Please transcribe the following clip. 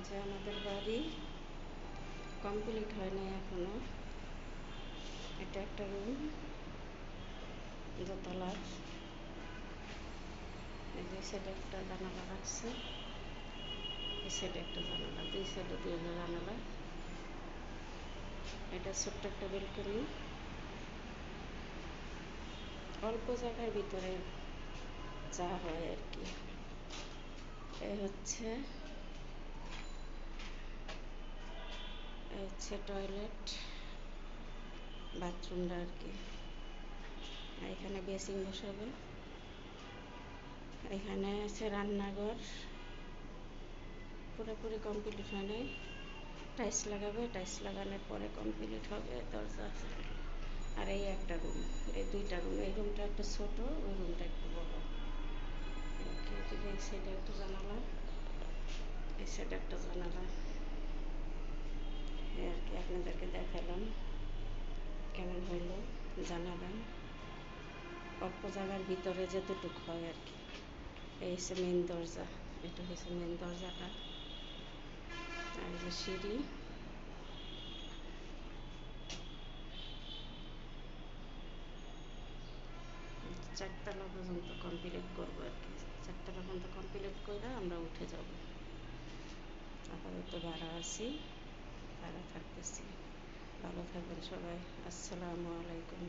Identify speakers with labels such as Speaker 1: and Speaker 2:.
Speaker 1: যে আমাদের বাড়ি কমপ্লিট হয় নাই এখনো। এটা একটা রুম, দোতলার। এই যে সাইডে একটা জানালা রাখছে, এই সাইডে একটা জানালা, দুই সাইডে দুইটা জানালা। এটা ছোট্ট একটা বেলকনি, অল্প জায়গার ভিতরে যা হয় আর কি। এই হচ্ছে টয়লেট, বাথরুমটা আর কি। এখানে বেসিন বসাবে, এখানে আছে রান্নাঘর, পুরোপুরি কমপ্লিট হয় নাই। টাইলস লাগাবে, টাইলস লাগানোর পরে কমপ্লিট হবে। দরজা আছে। আর এই একটা রুম, এই দুইটা রুম। এই রুমটা একটু ছোট, ওই রুমটা একটু বড়। এই সাইডে একটা জানালা, এই সাইডে একটা জানালা। এই আর কি আপনাদেরকে দেখালাম, কেমন হইলো জানাবেন। অল্প জায়গার ভিতরে যেতটুকু হয় আর কি। এই হচ্ছে মেন দরজা, এটা হচ্ছে মেন দরজাটা। আর এই যে সিঁড়ি, চারতলা পর্যন্ত কমপ্লিট করবো আর কি। চারতলা পর্যন্ত কমপ্লিট করে আমরা উঠে যাব। আপাতত ভাড়া আছি, ভাড়া থাকতেছি। ভালো থাকবেন সবাই। আসসালামু আলাইকুম।